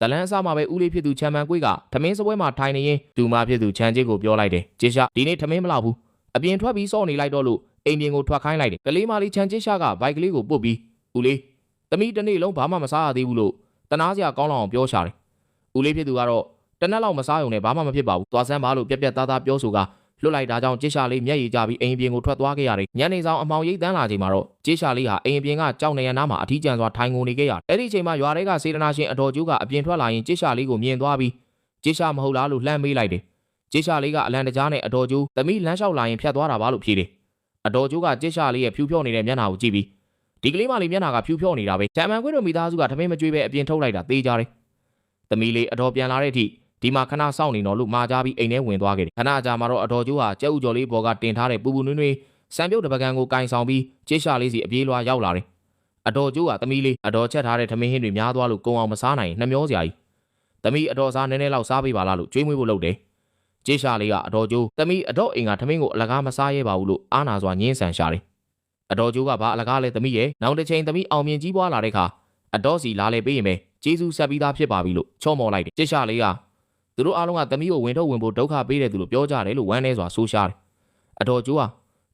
တလန်းအစမှာပဲဦးလေးဖြစ်သူချမ်းမန်ကွေးကထမင်းစပွဲမှာထိုင်နေရင်ဒူမဖြစ်သူချမ်းချစ်ကိုပြောလိုက်တယ်။ကျစ်ရှာဒီနေ့ထမင်းမလောက်ဘူး။အပြင်ထွက်ပြီးစော့နေလိုက်တော့လို့အိမ်ပြင်ကိုထွက်ခိုင်းလိုက်တယ်။ကလေးမလေးချမ်းချစ်ရှာကဘိုက်ကလေးကိုပုတ်ပြီးဦးလေးသမီးတစ်နေ့လုံးဘာမှမစားရသေးဘူးလို့တနာစရာကောင်းလောက်အောင်ပြောရှာတယ်။ဦးလေးဖြစ်သူကတော့တနက်လောက်မစားရုံနဲ့ဘာမှမဖြစ်ပါဘူး။သွားစမ်းပါလို့ပြက်ပြက်သားသားပြောဆိုကလွတ်လိုက်တာကြောင့်ကျစ်ရှာလေးမျက်ရည်ကျပြီးအိမ်ပြင်ကိုထွက်သွားခဲ့ရတယ်။ညနေဆောင်အမောင်ရိပ်တန်းလာချိန်မှာတော့ကျစ်ရှာလေးဟာအိမ်ပြင်ကကြောက်နေရနားမှာအထီးကျန်စွာထိုင်ကုန်နေခဲ့ရတယ်။အဲ့ဒီချိန်မှာရွာထဲကစေတနာရှင်အတော်ကျိုးကအပြင်ထွက်လာရင်ကျစ်ရှာလေးကိုမြင်သွားပြီးကျစ်ရှာမဟုတ်လားလို့လှမ်းမေးလိုက်တယ်။ကျစ်ရှာလေးကအလံတကြားနဲ့အတော်ကျိုးသမီးလမ်းလျှောက်လာရင်ဖြတ်သွားတာပါလို့ဖြေတယ်။အတော်ကျိုးကကျစ်ရှာလေးရဲ့ဖြူဖြော့နေတဲ့မျက်နှာကိုကြည့်ပြီးဒီကလေးမလေးမျက်နှာကဖြူဖြော့နေတာပဲ။ချမ်းမန်ခွေးတို့မိသားစုကထမင်းမကြွေးပဲအပြင်ထုတ်လိုက်တာသေချာတယ်။သမီးလေးအတော်ပြန်လာတဲ့အထိဒီမှာခဏစောင့်နေတော့လို့မှာကြားပြီးအိမ်ထဲဝင်သွားခဲ့တယ်။ခဏကြာမှာတော့အတော်ကျိုးဟာကျဲဥကျော်လေးပေါ်ကတင်ထားတဲ့ပူပူနွေးနွေးစံပြုတ်တပကံကိုကင်ဆောင်ပြီးကျစ်ရှာလေးစီအပြေးလွှာရောက်လာတယ်။အတော်ကျိုးကသမီးလေးအတော်ချက်ထားတဲ့ထမင်းဟင်းတွေများသွားလို့ကုံအောင်မစားနိုင်နှမျောစရာကြီး။သမီးအတော်စားနည်းနည်းလောက်စားပေးပါလားလို့ကြွေးမွေးဖို့လုပ်တယ်။ကျစ်ရှာလေးကအတော်ကျိုးသမီးအတော်အိမ်ကထမင်းကိုအလကားမစားရဲပါဘူးလို့အားနာစွာညှင်းဆန်ရှာတယ်။အတော်ကျိုးကဘာအလကားလဲသမီးရဲ့နောက်တစ်ချိန်သမီးအောင်မြင်ကြီးပွားလာတဲ့အခါအတော်စီလာလေပေးရင်ပဲကျေးဇူးဆက်ပြီးသားဖြစ်ပါပြီလို့ချော့မော်လိုက်တယ်။ကျစ်ရှာလေးကသူတို့အားလုံးကသမီးကိုဝင်ထုတ်ဝင်ဖို့ဒုက္ခပေးတယ်သူတို့ပြောကြတယ်လို့ဝမ်းနေစွာဆိုးရှားတယ်။အတော်ကျိုးဟာ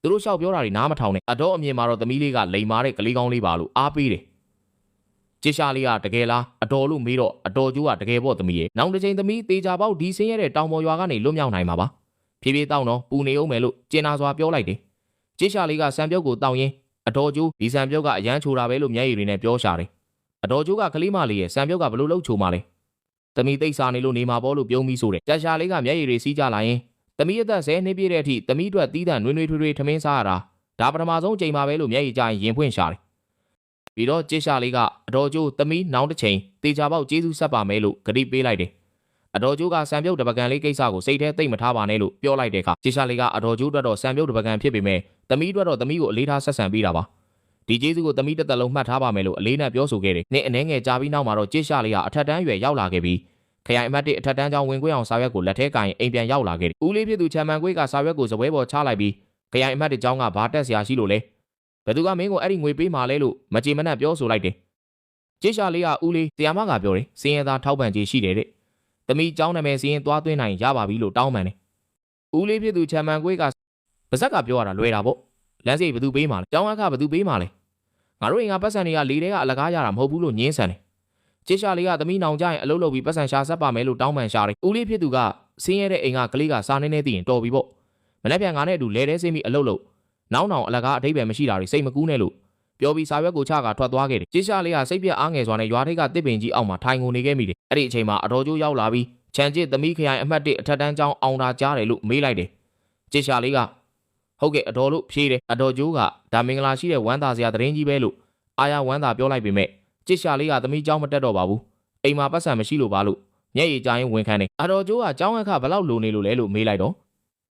သူတို့လျှောက်ပြောတာတွေနားမထောင်နဲ့အတော်အမြင်မှာတော့သမီးလေးကလိမ်မာတဲ့ကလေးကောင်းလေးပါလို့အားပေးတယ်။ကျစ်ရှာလေးကတကယ်လားအတော်လို့မေးတော့အတော်ကျိုးကတကယ်ပေါ့သမီးရဲ့နောက်တစ်ချိန်သမီးတေချာပေါက်ဒီဆင်းရဲတဲ့တောင်ပေါ်ရွာကနေလွတ်မြောက်နိုင်မှာပါ။ဖြည်းဖြည်းတောင်းတော့ပူနေအောင်မယ်လို့ကျင်နာစွာပြောလိုက်တယ်။ကျစ်ရှာလေးကစံပြုတ်ကိုတောင်းရင်းအတော်ကျိုးဒီစံပြုတ်ကအရန်ချိုတာပဲလို့မျက်ရည်တွေနဲ့ပြောရှာတယ်။အတော်ကျိုးကကလေးမလေးရဲ့စံပြုတ်ကဘလို့လှုပ်ချိုမှလဲ။သမီးသိပ်စာနေလို့နေမှာပေါ့လို့ပြုံးပြီးဆိုတယ်။ကျရှာလေးကမျက်ရည်တွေစီးကြလာရင်သမီးအသက်10နှစ်ပြည့်တဲ့အထိသမီးအတွက်တီးတန့်နွေးနွေးထွေးထွေးထမင်းစားရတာဒါပထမဆုံးချိန်ပါပဲလို့မျက်ရည်ကျရင်ရင်ဖွင့်ရှာတယ်။ပြီးတော့ကျရှာလေးကအတော်ကျိုးသမီးနောက်တစ်ချိန်တေချာပေါက်ကျေးဇူးဆက်ပါမယ်လို့ဂတိပေးလိုက်တယ်။အတော်ကျိုးကစံပြုတ်တပကံလေးကိစ္စကိုစိတ်ထဲသိမ့်မထားပါနဲ့လို့ပြောလိုက်တဲ့အခါကျရှာလေးကအတော်ကျိုးအတွက်တော့စံပြုတ်တပကံဖြစ်ပေမဲ့သမီးအတွက်တော့သမီးကိုအလေးထားဆက်ဆံပေးတာပါ။ဒီကျေးဇူးကိုသမီးတစ်သက်လုံးမှတ်ထားပါမယ်လို့အလေးနဲ့ပြောဆိုခဲ့တယ်။နေ့အနည်းငယ်ကြာပြီးနောက်မှာတော့ကျရှာလေးကအထက်တန်းရွယ်ရောက်လာခဲ့ပြီးခရိုင်အမတ်1အထက်တန်းကျောင်းဝင်ခွင့်အောင်စာရွက်ကိုလက်ထဲကင်အိမ်ပြန်ရောက်လာခဲ့တယ်။ဦးလေးဖြစ်သူချမ်းမန်ကွေးကစာရွက်ကိုစပွဲပေါ်ချလိုက်ပြီးခရိုင်အမတ်1ကျောင်းကဘာတက်စရာရှိလို့လဲဘယ်သူကမင်းကိုအဲ့ဒီငွေပေးမှလဲလို့မကြေမနက်ပြောဆိုလိုက်တယ်။ကျစ်ရှာလေးကဦးလေးတရားမကပြောတယ်စင်းရဲသားထောက်ပံ့ခြင်းရှိတယ်တဲ့။သမီးကျောင်းနာမည်စင်းရင်သွားသွင်းနိုင်ရပါပြီလို့တောင်းပန်တယ်။ဦးလေးဖြစ်သူချမ်းမန်ကွေးကပါဇက်ကပြောရတာလွယ်တာပေါ့။လမ်းစိဘယ်သူပေးမှလဲကျောင်းအခဘယ်သူပေးမှလဲ။ငါတို့အိမ်ကပတ်စံတွေကလေထဲကအလကားရတာမဟုတ်ဘူးလို့ညင်းဆန်တယ်။ကျစ်ရှာလေးကသမီးနောင်ကြရင်အလုပ်လုပ်ပြီးပတ်စံရှာဆက်ပါမယ်လို့တောင်းပန်ရှာတယ်။ဦးလေးဖြစ်သူကဆင်းရဲတဲ့အိမ်ကကလေးကစားနေနေသိရင်တော်ပြီပေါ့။မနေ့ပြန်ငါနဲ့အတူလဲတဲဆင်းပြီးအလုပ်လုပ်နောက်နောင်အလကားအထိပ္ပယ်မရှိတာတွေစိတ်မကူးနဲ့လို့ပြောပြီးစာရွက်ကိုချကထွက်သွားခဲ့တယ်။ကျစ်ရှာလေးကစိတ်ပြက်အားငယ်စွာနဲ့ရွာထိပ်ကတစ်ပင်ကြီးအောက်မှာထိုင်ကုန်နေခဲ့မိတယ်။အဲ့ဒီအချိန်မှာအတော်ကျိုးရောက်လာပြီးချန်ကျစ်သမီးခရိုင်အမှတ်1အထက်တန်းကျောင်းအောင်တာကြားတယ်လို့မေးလိုက်တယ်။ကျစ်ရှာလေးကဟုတ်ကဲ့အတော်လို့ဖြေတယ်။အတော်ကျိုးကဒါမင်္ဂလာရှိတဲ့ဝမ်းသာစရာသတင်းကြီးပဲလို့အာရဝမ်းသာပြောလိုက်ပေမဲ့ကျစ်ရှာလေးကသမီးကျောင်းမတက်တော့ပါဘူး။အိမ်မှာပတ်စံမရှိလို့ပါလို့မျက်ရည်ကျရင်ဝင်ခံတယ်။အတော်ကျိုးကကျောင်းအခဘယ်လောက်လိုနေလို့လဲလို့မေးလိုက်တော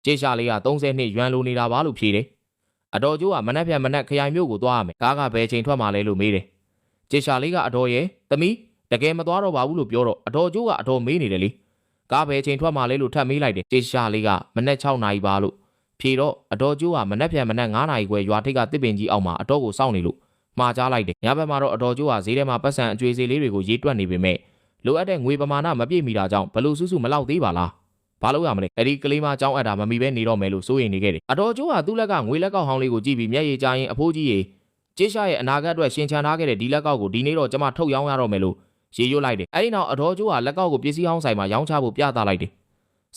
့ကျစ်ရှာလေးက30နှစ်ရွမ်လိုနေတာပါလို့ဖြေတယ်။အတော်ကျိုးကမနက်ဖြန်မနက်ခရိုင်မြို့ကိုသွားရမယ်။ကားကဘယ်ချိန်ထွက်မှလဲလို့မေးတယ်။ကျစ်ရှာလေးကအတော်ရဲ့သမီးတကယ်မသွားတော့ပါဘူးလို့ပြောတော့အတော်ကျိုးကအတော်မေးနေတယ်လေ။ကားဘယ်ချိန်ထွက်မှလဲလို့ထပ်မေးလိုက်တယ်။ကျစ်ရှာလေးကမနက်6နာရီပါလို့ဖြေတော့အတော်ကျိုးကမနက်ဖြန်မနက်9နာရီခွဲရွာထိပ်ကတစ်ပင်ကြီးအောက်မှာအတော်ကိုစောင့်နေလို့မှားကြားလိုက်တယ်။ညဘက်မှာတော့အတော်ကျိုးကဈေးထဲမှာပတ်စံအကျွေးစေးလေးတွေကိုရေးတွက်နေပေမဲ့လိုအပ်တဲ့ငွေပမာဏမပြည့်မီတာကြောင့်ဘလို့စုစုမလောက်သေးပါလား။ဘာလို့ရမလဲ။အဲ့ဒီကလေးမကျောင်းအပ်တာမမီပဲနေတော့မယ်လို့စိုးရိမ်နေခဲ့တယ်။အတော်ကျိုးကသူ့လက်ကငွေလက်ကောက်ဟောင်းလေးကိုကြည့်ပြီးမျက်ရည်ကျရင်အဖိုးကြီးရေကျစ်ရှာရဲ့အနာဂတ်အတွက်ရှင်ချန်ထားခဲ့တဲ့ဒီလက်ကောက်ကိုဒီနေ့တော့ကျမထုတ်ရောင်းရတော့မယ်လို့ရေရွတ်လိုက်တယ်။အဲ့ဒီနောက်အတော်ကျိုးကလက်ကောက်ကိုပစ္စည်းဟောင်းဆိုင်မှာရောင်းချဖို့ပြသလိုက်တယ်။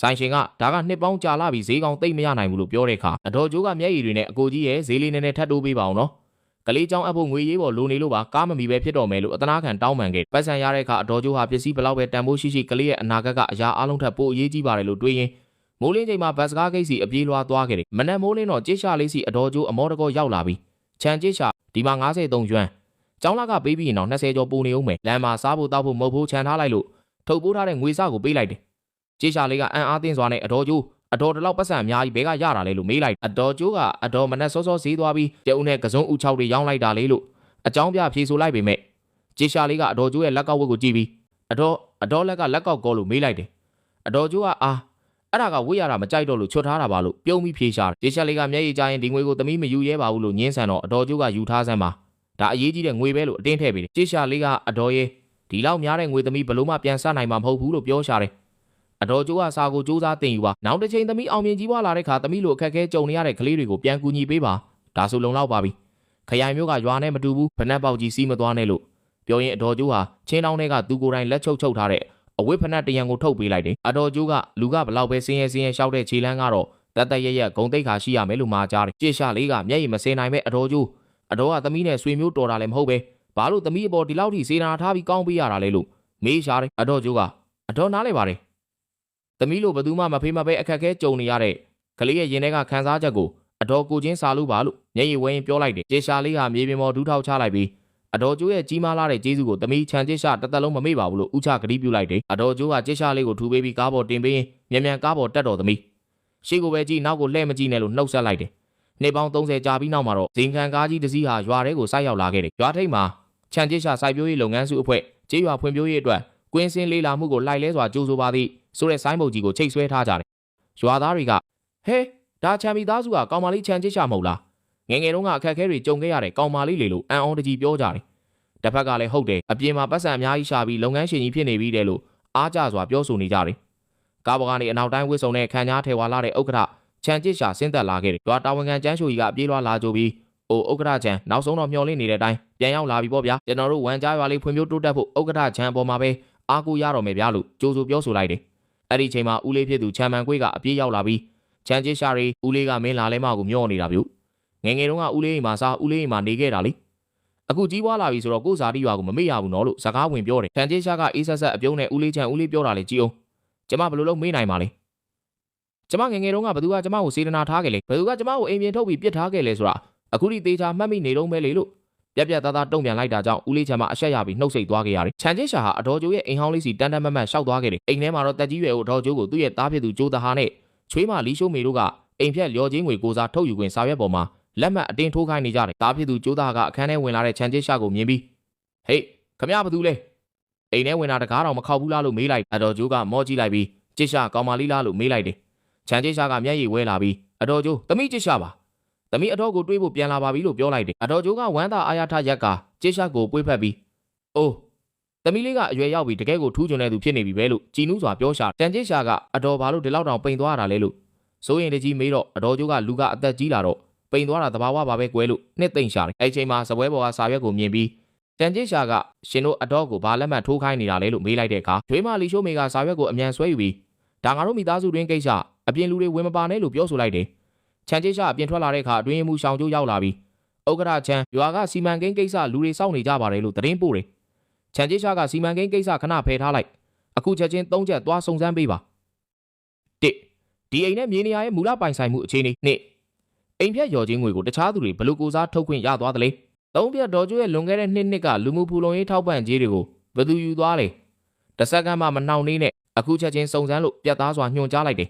ဆိုင်ရှင်ကဒါကနှစ်ပေါင်းကြာလာပြီးဈေးကောင်သိမ့်မရနိုင်ဘူးလို့ပြောတဲ့အခါအတော်ကျိုးကမျက်ရည်တွေနဲ့အကိုကြီးရဲ့ဈေးလေးနည်းနည်းထပ်တိုးပေးပါအောင်နော်။ကလေးကျောင်းအပ်ဖို့ငွေရေးပေါ်လိုနေလို့ပါကားမမီပဲဖြစ်တော့မယ်လို့အသနာခံတောင်းပန်ခဲ့ပတ်စံရတဲ့အခါအတော်ကျိုးဟာပစ္စည်းဘလောက်ပဲတန်ဖိုးရှိရှိကလေးရဲ့အနာဂတ်ကအရာအလုံးထက်ပိုအရေးကြီးပါတယ်လို့တွေးရင်မိုးလင်းချိန်မှာဘတ်စကားဂိတ်စီအပြေးလွှားသွားခဲ့တယ်။မနက်မိုးလင်းတော့ကျစ်ရှာလေးစီအတော်ကျိုးအမောတကောရောက်လာပြီးချန်ကျစ်ရှာဒီမှာ53ရွမ်ကျောင်းလာကပေးပြီးရင်တော့20ကျော်ပိုနေအောင်မယ်လမ်းမှာစားဖို့တောက်ဖို့မဟုတ်ဖို့ခြံထားလိုက်လို့ထုတ်ပိုးထားတဲ့ငွေစကိုပေးလိုက်တယ်။ကျစ်ရှာလေးကအံ့အားသင့်စွာနဲ့အတော်ကျိုးအတော်တလောက်ပတ်စံအများကြီးဘဲကရတာလေလို့မေးလိုက်အတော်ကျိုးကအတော်မနက်စောစောဈေးသွားပြီးကျုံနဲ့ကစုံဥ6တွေရောင်းလိုက်တာလေလို့အကြောင်းပြဖြေဆိုလိုက်ပေမဲ့ကျစ်ရှာလေးကအတော်ကျိုးရဲ့လက်ကောက်ဝတ်ကိုကြည့်ပြီးအတော်လက်ကလက်ကောက်ကောလို့မေးလိုက်တယ်။အတော်ကျိုးကအဲ့ဒါကဝတ်ရတာမကြိုက်တော့လို့ချွတ်ထားတာပါလို့ပြုံးပြီးဖြေရှာတယ်။ကျစ်ရှာလေးကမျက်ရည်ကျရင်ဒီငွေကိုသမီးမယူရဲပါဘူးလို့ညင်းဆန်တော့အတော်ကျိုးကယူထားစမ်းပါဒါအရေးကြီးတဲ့ငွေပဲလို့အတင်းထည့်ပေးတယ်။ကျစ်ရှာလေးကအတော်ရဲ့ ဒီလောက်များတဲ့ငွေသမီးဘလို့မှပြန်ဆနိုင်မှာမဟုတ်ဘူးလို့ပြောရှာတယ်အတော်ကျိုးကစာကိုစူးစမ်းတင်ယူပါနောက်တစ်ချိန်သမီးအောင်မြင်ကြီးပွားလာတဲ့ခါသမီးလိုအခက်အခဲကြုံနေရတဲ့ကလေးတွေကိုပြန်ကူညီပေးပါဒါဆိုလုံလောက်ပါပြီခရိုင်မျိုးကရွာနဲ့မတူဘူးဖနက်ပေါက်ကြီးစီးမသွားနဲ့လို့ပြောရင်အတော်ကျိုးဟာချင်းတောင်းတွေကသူကိုယ်တိုင်လက်ချုပ်ထားတဲ့အဝိဖနက်တရံကိုထုတ်ပေးလိုက်တယ်အတော်ကျိုးကလူကဘလောက်ပဲစင်းရဲရှောက်တဲ့ခြေလန်းကတော့တတ်ရက်ဂုံတိတ်ခါရှိရမယ်လို့မှာကြားတယ်ကြည့်ရှာလေးကမျက်ရည်မစင်နိုင်မဲ့အတော်ကျိုးအတော်ကသမီးနဲ့ဆွေမျိုးတော်တာလည်းမဟုတ်ပဲဘာလို့သမီးအပေါ်ဒီလောက်ထိစေနာထားပြီးကောင်းပေးရတာလဲလို့မေးရှာတယ်အတော်ကျိုးကအတော်နားလဲပါတယ်သမီးလိုဘယ်သူမှမဖေးမပဲအခက်ခဲကြုံနေရတဲ့ကလေးရဲ့ရင်ထဲကခံစားချက်ကိုအတော်ကိုချင်းစာလို့ပါလို့မျက်ရည်ဝဲရင်ပြောလိုက်တယ်ကျေရှာလေးကမြေပြင်ပေါ်ဒူးထောက်ချလိုက်ပြီးအတော်ကျိုးရဲ့ကြီးမားလာတဲ့ကျေးဇူးကိုသမီးချန်ကျစ်ရှာတစ်သက်လုံးမမေ့ပါဘူးလို့ဥချဂတိပြုလိုက်တယ်အတော်ကျိုးကကျစ်ရှာလေးကိုထူပေးပြီးကားပေါ်တင်ပေးရင်မြန်ကားပေါ်တက်တော်သမီးရှေ့ကိုပဲကြည့်နောက်ကိုလှည့်မကြည့်နဲ့လို့နှုတ်ဆက်လိုက်တယ်နေ့ပေါင်း30ကြာပြီးနောက်မှာတော့ဇင်ခံကားကြီးတစ်စီးဟာရွာထဲကိုဆိုက်ရောက်လာခဲ့တယ်ရွာထိပ်မှာချန်ကျစ်ရှာစိုက်ပျိုးရေးလုပ်ငန်းစုအဖွဲ့ကျေးရွာဖွံ့ဖြိုးရေးအတွက်ကွင်းစင်းလေးလာမှုကိုလိုက်လဲစွာကြိုးဆိုပါသည်ဆိုတဲ့ဆိုင်းဘုတ်ကြီးကိုချိတ်ဆွဲထားကြတယ်ရွာသားတွေကဟဲဒါချန်မီသားစုကကောင်မလေးချန်ကျစ်ရှာမဟုတ်လားငယ်ငယ်တုန်းကအခက်အခဲတွေကြုံခဲ့ရတဲ့ကောင်မလေးလေလို့အန်အောင်တကြီးပြောကြတယ်တစ်ဖက်ကလည်းဟုတ်တယ်အပြင်မှာပတ်စံအများကြီးရှာပြီးလုပ်ငန်းရှင်ကြီးဖြစ်နေပြီတဲ့လို့အားကြစွာပြောဆိုနေကြတယ်ကားပေါ်ကနေအနောက်တိုင်းဝစ်စုံနဲ့ခံကြားထဲဝါလာတဲ့ဥက္ကဋ္ဌချန်ကျစ်ရှာဆင်းသက်လာခဲ့တယ်ရွာတာဝန်ခံကျန်းချိုကြီးကပြေးလွှာလာကြပြီးအိုဥက္ကဋ္ဌချန်နောက်ဆုံးတော့မျှော်လင့်နေတဲ့အတိုင်းပြန်ရောက်လာပြီပေါ့ဗျာကျွန်တော်တို့ဝမ်ကြားရွာလေးဖွံ့ဖြိုးတိုးတက်ဖို့ဥက္ကဋ္ဌချန်အပေါ်မှာပဲအားကိုးရတော့မယ်ဗျာလို့ကြိုးဆိုပြောဆိုလိုက်တယ်အဲ့ဒီချိန်မှာဦးလေးဖြစ်သူချန်မန်ကွေးကအပြေးရောက်လာပြီးချန်ကျစ်ရှာရီဦးလေးကမင်းလာလဲမကိုမျောနေတာဗျငယ်ငယ်တုန်းကဦးလေးအိမ်မှာစားဦးလေးအိမ်မှာနေခဲ့တာလေအခုကြီးပွားလာပြီဆိုတော့ကိုဇာတိရွာကိုမမေ့ရဘူးနော်လို့စကားဝင်ပြောတယ်ချန်ကျစ်ရှာကအေးဆက်ဆက်အပြုံးနဲ့ဦးလေးချန်ဦးလေးပြောတာလေကြည့်အောင်ကျမဘယ်လိုလုပ်မေ့နိုင်မှာလဲကျမငယ်ငယ်တုန်းကဘသူကကျမကိုစေတနာထားခဲ့လေဘသူကကျမကိုအိမ်ပြင်ထုတ်ပြီးပြစ်ထားခဲ့လေဆိုတာအခုဒီသေးချာမှတ်မိနေတော့မဲလေလို့ပြက်သားတုံ့ပြန်လိုက်တာကြောင့်ဦးလေးချန်မအဆက်ရပြီးနှုတ်ဆက်သွားခဲ့ရတယ်ချန်ကျစ်ရှာဟာအတော်ကျိုးရဲ့အိမ်ဟောင်းလေးစီတန်းတန်းမတ်ရှောက်သွားခဲ့တယ်အိမ်ထဲမှာတော့တက်ကြီးရွယ်ကိုအတော်ကျိုးကိုသူ့ရဲ့သားဖြစ်သူကျိုးသားဟာနဲ့ချွေးမလီရှိုးမေတို့ကအိမ်ဖြက်လျော်ချင်းငွေကိုစားထုတ်ယူခွင့်စာရွက်ပေါ်မှာလက်မှတ်အတင်းထိုးခိုင်းနေကြတယ်သားဖြစ်သူကျိုးသားကအခန်းထဲဝင်လာတဲ့ချန်ကျစ်ရှာကိုမြင်ပြီးဟေးခမရဘာတူလဲအိမ်ထဲဝင်လာတကားတော့မခောက်ဘူးလားလို့မေးလိုက်အတော်ကျိုးကမောကြည့်လိုက်ပြီးကျစ်ရှာကောင်မလေးလားလို့မေးလိုက်တယ်ချန်ကျစ်ရှာကမျက်ရည်ဝဲလာပြီးအတော်ကျိုးသမီးကျစ်ရှာပါသမီးအတော်ကိုတွေးဖို့ပြန်လာပါပြီလို့ပြောလိုက်တယ်အတော်ကျိုးကဝမ်းသာအားရထရက်ကကျစ်ရှာကိုပွေးဖက်ပြီးအိုးသမီးလေးကအရွယ်ရောက်ပြီးတကယ်ကိုထူးချွန်တဲ့သူဖြစ်နေပြီပဲလို့ကြည်နူးစွာပြောရှာချန်ကျစ်ရှာကအတော်ဘာလို့ဒီလောက်တောင်ပိန်သွားတာလဲလို့စိုးရင်တကြီးမေးတော့အတော်ကျိုးကလူကအသက်ကြီးလာတော့ပိန်သွားတာတဘာဝပါပဲကွဲလို့နှစ်သိမ့်ရှာတယ်အဲ့ချိန်မှာစပွဲပေါ်ကစာရွက်ကိုမြင်ပြီးချန်ကျစ်ရှာကရှင်တို့အတော်ကိုဘာလက်မှတ်ထိုးခိုင်းနေတာလဲလို့မေးလိုက်တဲ့အခါကျွေးမလီရှိုးမေကစာရွက်ကိုအမြန်ဆွဲယူပြီးဒါငါတို့မိသားစုတွင်ကိစ္စအပြင်လူတွေဝင်မပါနဲ့လို့ပြောဆိုလိုက်တယ်ချန်ကျစ်ရှာအပြင်ထွက်လာတဲ့အခါအတွင်းမှုရှောင်ကျိုးရောက်လာပြီးဥက္ကဋ္ဌချန်ရွာကစီမံကိန်းကိစ္စလူတွေစောင့်နေကြပါတယ်လို့သတင်းပို့တယ်ချန်ကျစ်ရှာကစီမံကိန်းကိစ္စခဏဖယ်ထားလိုက်အခုချက်ချင်း3ချက်သွားစုံစမ်းပေးပါ1ဒီအိမ်နဲ့မြေနေရာရဲ့မူလပိုင်ဆိုင်မှုအခြေအနေ2အိမ်ဖြတ်လျော်ချင်းငွေကိုတခြားသူတွေဘလို့ကိုစားထုတ်ခွင့်ရသွားတယ်လေ3ပြတ်တော်ကျိုးရဲ့လွန်ခဲ့တဲ့နှစ်ကလူမှုဖူလုံရေးထောက်ပံ့ကြေးတွေကိုဘယ်သူယူသွားလဲတစ်စက္ကန့်မှမနှောင့်နှေးနဲ့အခုချက်ချင်းစုံစမ်းလို့ပြတ်သားစွာညွှန်ကြားလိုက်တယ်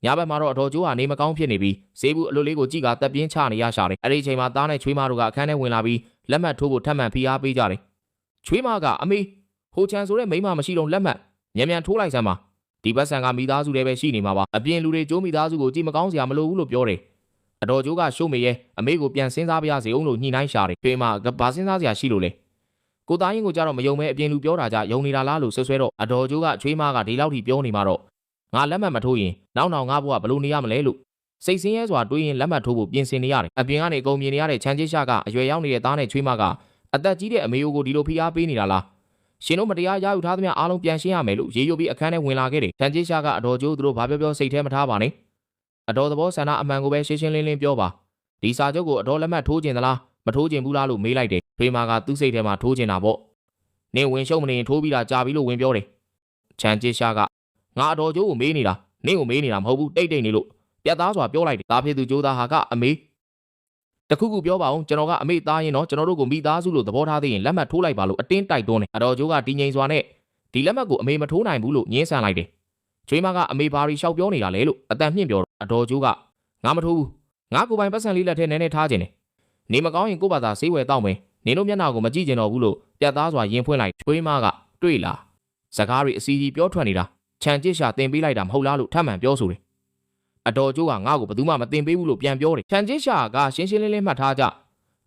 ညဘက်မှာတော့အတော်ကျိုးဟာနေမကောင်းဖြစ်နေပြီးဈေးဘူးအလွတ်လေးကိုကြည့်ကတက်ပြင်းချနေရရှာတယ်အဲ့ဒီအချိန်မှာသားနဲ့ချွေးမတို့ကအခန်းထဲဝင်လာပြီးလက်မှတ်ထိုးဖို့ထပ်မံဖိအားပေးကြတယ်ချွေးမကအမေဟိုချန်ဆိုတဲ့မိမမရှိတော့လက်မှတ်မြန်ထိုးလိုက်စမ်းပါဒီဘက်ဆန်ကမိသားစုတွေပဲရှိနေမှာပါအပြင်လူတွေကျိုးမိသားစုကိုကြည့်မကောင်းစရာမလိုဘူးလို့ပြောတယ်အတော်ကျိုးကရှိုးမေရဲ့အမေကိုပြန်စဉ်းစားပြရစီအောင်လို့ညှိနှိုင်းရှာတယ်ချွေးမကဘာစဉ်းစားစရာရှိလို့လဲကိုသားရင်ကိုကြတော့မယုံမဲအပြင်လူပြောတာကြယုံနေတာလားလို့ဆွဲတော့အတော်ကျိုးကချွေးမကဒီလောက်ထိပြောနေမှာတော့ငါလက်မှတ်မထိုးရင်နောက်ငါဘဝဘလို့နေရမလဲလို့စိတ်ဆင်းရဲစွာတွေးရင်လက်မှတ်ထိုးဖို့ပြင်ဆင်နေရတယ်အပြင်ကနေအကုန်မြင်နေရတဲ့ချန်ကျစ်ရှာကအရွယ်ရောက်နေတဲ့သားနဲ့ချွေးမကအသက်ကြီးတဲ့အမေကိုဒီလိုဖိအားပေးနေတာလားရှင်တို့မတရားရယူထားသမျှအားလုံးပြန်ရှင်းရမယ်လို့ရေရွပြီးအခန်းထဲဝင်လာခဲ့တယ်ချန်ကျစ်ရှာကအတော်ကျိုးသူတို့ဘာပြောစိတ်ထဲမထားပါနဲ့အတော်သဘောဆန္ဒအမှန်ကိုပဲရှင်းရှင်းလင်းလင်းပြောပါဒီစာချုပ်ကိုအတော်လက်မှတ်ထိုးကျင်သလားမထိုးကျင်ဘူးလားလို့မေးလိုက်တယ်ဖေမာကသူ့စိတ်ထဲမှာထိုးကျင်တာပေါ့နင်းဝင်ရှုံမနေရင်ထိုးပြီးတာကြာပြီလို့ဝင်ပြောတယ်ချန်ကျစ်ရှာကငါအတော်ကျိုးကိုမေးနေတာနင်းကိုမေးနေတာမဟုတ်ဘူးတိတ်နေလို့ပြတ်သားစွာပြောလိုက်တယ်ဒါဖြစ်သူကျိုးသားဟာကအမေတခုခုပြောပါအောင်ကျွန်တော်ကအမေသားရင်တော့ကျွန်တော်တို့ကိုမိသားစုလို့သဘောထားသေးရင်လက်မှတ်ထိုးလိုက်ပါလို့အတင်းတိုက်တွန်းတယ်အတော်ကျိုးကတည်ငြိမ်စွာနဲ့ဒီလက်မှတ်ကိုအမေမထိုးနိုင်ဘူးလို့ညှင်းဆန်လိုက်တယ်ချွေးမကအမေဘာရီလျှောက်ပြောနေတာလဲလို့အတန်မြင့်ပြောတော့အတော်ကျိုးကငါမထိုးဘူးငါကိုပိုင်ပတ်စံလေးလက်ထဲနည်းနည်းထားခြင်းတယ်နေမကောင်းရင်ကို့ဘာသာဆေးဝယ်တောက်မယ်နင်တို့မျက်နှာကိုမကြည့်ကျင်တော့ဘူးလို့ပြတ်သားစွာရင်ဖွင့်လိုက်ချွေးမကတွေ့လားစကားတွေအစီအစီပြောထွက်နေတာချန်ကျစ်ရှာတင်ပေးလိုက်တာမဟုတ်လားလို့ထပ်မံပြောဆိုတယ်အတော်ကျိုးကငါ့ကိုဘယ်သူမှမတင်ပေးဘူးလို့ပြန်ပြောတယ်ချန်ကျစ်ရှာကရှင်းရှင်းလင်းလင်းမှတ်ထားကြ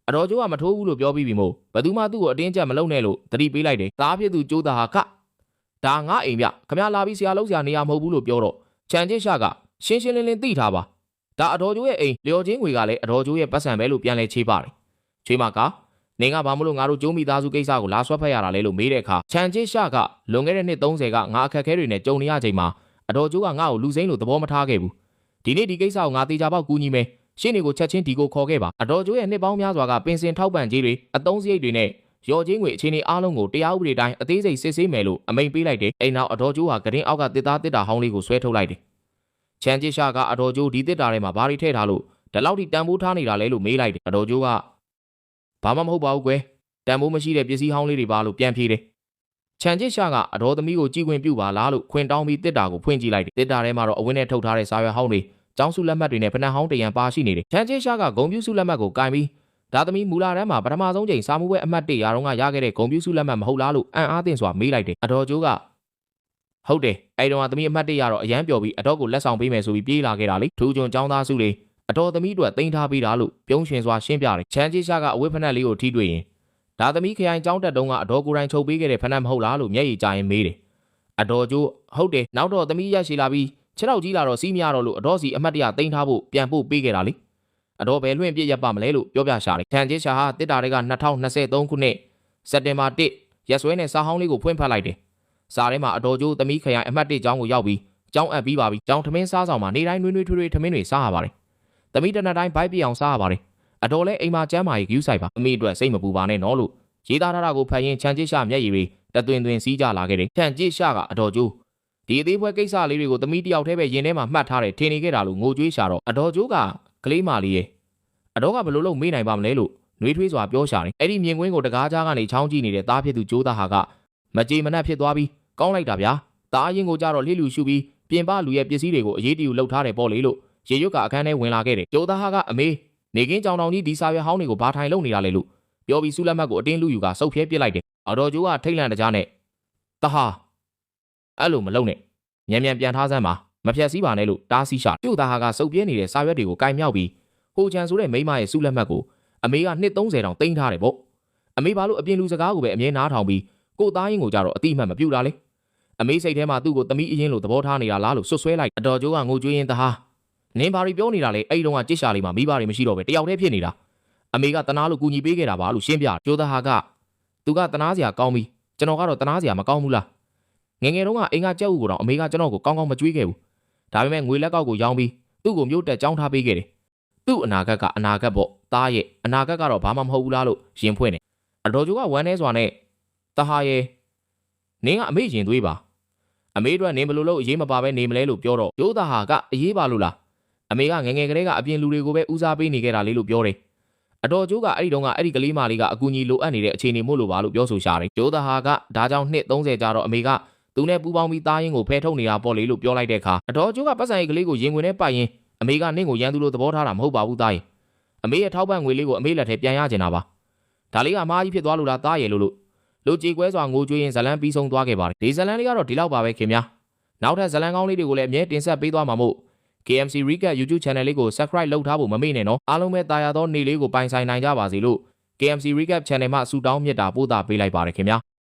အတော်ကျိုးကမထိုးဘူးလို့ပြောပြီးပြီမို့ဘသူမှသူ့ကိုအတင်းကျပ်မလုပ်နဲ့လို့သတိပေးလိုက်တယ်သားဖြစ်သူကျိုးသားဟာကဒါငါအိမ်ဗျခမရလာပြီးဆရာလုံးဆရာနေရမဟုတ်ဘူးလို့ပြောတော့ချန်ချစ်ရှာကရှင်းရှင်းလင်းလင်းသိထားပါဒါအတော်ကျိုးရဲ့အိမ်လျော်ချင်းငွေကလည်းအတော်ကျိုးရဲ့ပတ်စံပဲလို့ပြန်လဲချေးပါတယ်ချွေးမကနင်ကဘာမလို့ငါတို့ကျုံးမိသားစုကိစ္စကိုလာဆွဲဖက်ရတာလဲလို့မေးတဲ့အခါချန်ချစ်ရှာကလွန်ခဲ့တဲ့နှစ်30ကငါအခက်ခဲတွေနဲ့ကြုံနေရချိန်မှာအတော်ကျိုးကငါ့ကိုလူစိမ့်လို့သဘောမထားခဲ့ဘူးဒီနေ့ဒီကိစ္စကိုငါတေချာပေါက်ကူညီမယ်ရှင်းနေကိုချက်ချင်းဒီကိုခေါ်ခဲ့ပါအတော်ကျိုးရဲ့နှစ်ပေါင်းများစွာကပင်စင်ထောက်ပံ့ကြေးတွေအသုံးစရိတ်တွေနဲ့ရော်ချင်းငွေအခြေအနေအားလုံးကိုတရားဥပဒေတိုင်းအသေးစိတ်စစ်ဆေးမယ်လို့အမိန့်ပေးလိုက်တယ်အိမ်နောက်အတော်ကျိုးဟာကရင်အောက်ကတစ်သားတစ်တာဟောင်းလေးကိုဆွဲထုတ်လိုက်တယ်ချန်ချစ်ရှာကအတော်ကျိုးဒီတစ်တာထဲမှာဘာတွေထည့်ထားလို့ဒီလောက်ထိတန်ဖိုးထားနေတာလဲလို့မေးလိုက်တယ်အတော်ကျိုးကဘာမှမဟုတ်ပါဘူးကွယ်တန်ဖိုးမရှိတဲ့ပစ္စည်းဟောင်းလေးတွေပါလို့ပြန်ဖြေတယ်ချန်ချစ်ရှာကအတော်သမီးကိုကြည်ခွင့်ပြုပါလားလို့ခွင်တောင်းပြီးတစ်တာကိုဖွင့်ကြည့်လိုက်တယ်တစ်တာထဲမှာတော့အဝင်းနဲ့ထုတ်ထားတဲ့စာရွက်ဟောင်းတွေကျောင်းစုလက်မှတ်တွေနဲ့ဖနက်ဟောင်းတရံပါရှိနေတယ်ချန်ချစ်ရှာကဂုံပြူစုလက်မှတ်ကိုကင်ပြီးဒါသမီးမူလာတန်းမှာပထမဆုံးချိန်စာမှုပွဲအမှတ်1ရာတော့ကရခဲ့တဲ့ဂုံပြူစုလက်မှတ်မဟုတ်လားလို့အံ့အားသင့်စွာမေးလိုက်တယ်အတော်ကျိုးကဟုတ်တယ်အဲ့တော့သမီးအမှတ်1ရတော့အရန်ပျော်ပြီးအတော်ကိုလက်ဆောင်ပေးမယ်ဆိုပြီးပြေးလာခဲ့တာလေထူးချွန်ကျောင်းသားစုတွေအတော်သမီးတို့တင်ထားပေးတာလို့ပြုံးရှင်စွာရှင်းပြတယ်ချန်ချစ်ရှာကအဝတ်ဖနက်လေးကိုထိတွေ့ရင်ဒါသမီးခရိုင်ကျောင်းတက်တုန်းကအတော်ကိုယ်တိုင်ချုပ်ပေးခဲ့တဲ့ဖနက်မဟုတ်လားလို့မျက်ရည်ကျရင်မေးတယ်အတော်ကျိုးဟုတ်တယ်နောက်တော့သမီးရက်ရှိလာပြီးခြေထောက်ကြီးလာတော့စီးမရတော့လို့အတော်စီအမှတ်တရတင်ထားဖို့ပြန်ပို့ပေးခဲ့တာလေအတော်ပဲလွင့်ပြစ်ရပါမလဲလို့ပြောပြရှာတယ်ချန်ချစ်ရှာဟာတစ်တာတွေက2023ခုနှစ်စက်တင်ဘာ1ရက်စွဲနဲ့စာဟောင်းလေးကိုဖွင့်ဖတ်လိုက်တယ်စာထဲမှာအတော်ကျိုးသမီးခရိုင်အမှတ်1ကျောင်းကိုရောက်ပြီးကျောင်းအပ်ပြီးပါပြီကျောင်းထမင်းစားဆောင်မှာနေတိုင်းနှွေးနှွေးထွေးထွေးထမင်းတွေစားရပါတယ်သမီးတနက်တိုင်းဘိုက်ပြအောင်စားရပါတယ်အတော်လဲအိမ်မှာကျမ်းမာရေးဂယူးဆိုင်ပါအမိအတွက်စိတ်မပူပါနဲ့နော်လို့ရေးသားထားတာကိုဖတ်ရင်းချန်ချစ်ရှာမျက်ရည်တွေတသွင်သွင်စီးကြလာခဲ့တယ်ချန်ချစ်ရှာကအတော်ကျိုးဒီအသေးပွဲကိစ္စလေးတွေကိုသမီးတယောက်တည်းပဲရင်ထဲမှာမှတ်ထားတယ်ထင်နေခဲ့တာလို့ငိုကြွေးရှာတော့အတော်ကျိုးကကလေးမလေးရဲ့အတော်ကဘယ်လိုလုပ်မေးနိုင်ပါမလဲလို့နှွေးထွေးစွာပြောရှာတယ်အဲ့ဒီမြင်ကွင်းကိုတကားကြားကနေချောင်းကြည့်နေတဲ့သားဖြစ်သူကျိုးသားဟာကမကြေမနက်ဖြစ်သွားပြီးကောင်းလိုက်တာဗျာသားအရင်ကိုကြတော့လှိလူရှုပြီးပြင်ပလူရဲ့ပစ္စည်းတွေကိုအရေးတယူလှုပ်ထားတယ်ပေါ့လေလို့ရေရွတ်ကအခန်းထဲဝင်လာခဲ့တယ်ကျိုးသားဟာကအမေနေကင်းကြောင်တောင်ကြီးဒီစာရွက်ဟောင်းတွေကိုဘာထိုင်လုပ်နေတာလဲလို့ပြောပြီးစုလက်မှတ်ကိုအတင်းလူယူကစုပ်ဖြဲပစ်လိုက်တယ်အတော်ကျိုးကထိတ်လန့်တကြားနဲ့တဟာအဲ့လိုမလုပ်နဲ့မြန်မြန်ပြန်ထားစမ်းပါမဖြတ်စည်းပါနဲ့လို့တားဆီးရှာကျိုးသားဟာကစုပ်ပြဲနေတဲ့စာရွက်တွေကိုကင်မြောက်ပြီးဟိုချန်ဆိုတဲ့မိမရဲ့စုလက်မှတ်ကိုအမေကနှစ်30တောင်တင်ထားတယ်ပေါ့အမေဘာလို့အပြင်လူစကားကိုပဲအမြဲနားထောင်ပြီးကိုသားရင်ကိုကြတော့အတိအမှတ်မပြုတာလေအမေစိတ်ထဲမှာသူ့ကိုသမီးအရင်လိုသဘောထားနေတာလားလို့ဆွဆွဲလိုက်အတော်ကျိုးကငိုကြွေးရင်တဟာနင်ဘာတွေပြောနေတာလဲအဲ့တုန်းကကြစ်ရှာလေးမှာမိဘတွေမရှိတော့ပဲတယောက်တည်းဖြစ်နေတာအမေကတနာလို့ကူညီပေးခဲ့တာပါလို့ရှင်းပြကျိုးသားဟာကသူကတနာစရာကောင်းပြီးကျွန်တော်ကတော့တနာစရာမကောင်းဘူးလားငယ်ငယ်တုန်းကအိမ်ကကြက်ဥကိုတော့အမေကကျွန်တော်ကိုကောင်းကောင်းမကြွေးခဲ့ဘူးဒါပေမဲ့ငွေလက်ကောက်ကိုရောင်းပြီးသူ့ကိုမြို့တက်ကြောင်းထားပေးခဲ့တယ်သူ့အနာဂတ်ကအနာဂတ်ပေါ့သားရဲ့အနာဂတ်ကတော့ဘာမှမဟုတ်ဘူးလားလို့ရင်ဖွင့်တယ်အတော်ကျိုးကဝမ်းနေစွာနဲ့တဟာရဲ့နင်းကအမေရင်သွေးပါအမေတို့ကနင်းဘလို့လို့အရေးမပါပဲနေမလဲလို့ပြောတော့ကျိုးသားဟာကအရေးပါလို့လားအမေကငယ်ငယ်ကလေးကအပြင်လူတွေကိုပဲဦးစားပေးနေခဲ့တာလေးလို့ပြောတယ်အတော်ကျိုးကအဲ့ဒီတုန်းကအဲ့ဒီကလေးမလေးကအကူအညီလိုအပ်နေတဲ့အခြေအနေမို့လို့ပါလို့ပြောဆိုရှာတယ်ကျိုးသားဟာကဒါကြောင့်နှစ်30ကြာတော့အမေကသူနဲ့ပူပေါင်းပြီးသားရင်ကိုဖဲထုတ်နေတာပေါ့လေလို့ပြောလိုက်တဲ့အခါအတော်ကျိုးကပတ်စံရေးကလေးကိုရင်ဝင်နဲ့ပိုက်ရင်အမေကနင့်ကိုရန်သူလိုသဘောထားတာမဟုတ်ပါဘူးသားရင်အမေရဲ့ထောက်ပံ့ငွေလေးကိုအမေလက်ထဲပြန်ရကျင်တာပါဒါလေးကအမားကြီးဖြစ်သွားလို့လားသားရဲ့လို့ကြေကွဲစွာငိုကြွေးရင်ဇလန်းပြီးဆုံးသွားခဲ့ပါတယ်ဒီဇလန်းလေးကတော့ဒီလောက်ပါပဲခင်ဗျာနောက်ထပ်ဇလန်းကောင်းလေးတွေကိုလည်းအမြဲတင်ဆက်ပေးသွားမှာမို့ KMC Recap YouTube Channel လေးကို Subscribe လုပ်ထားဖို့မမေ့နဲ့နော်အားလုံးပဲတာယာသောနေ့လေးကိုပိုင်ဆိုင်နိုင်ကြပါစေလို့ KMC Recap Channel မှဆုတောင်းမြတ်တာပို့တာပေးလိုက်ပါတယ်ခင်ဗျာ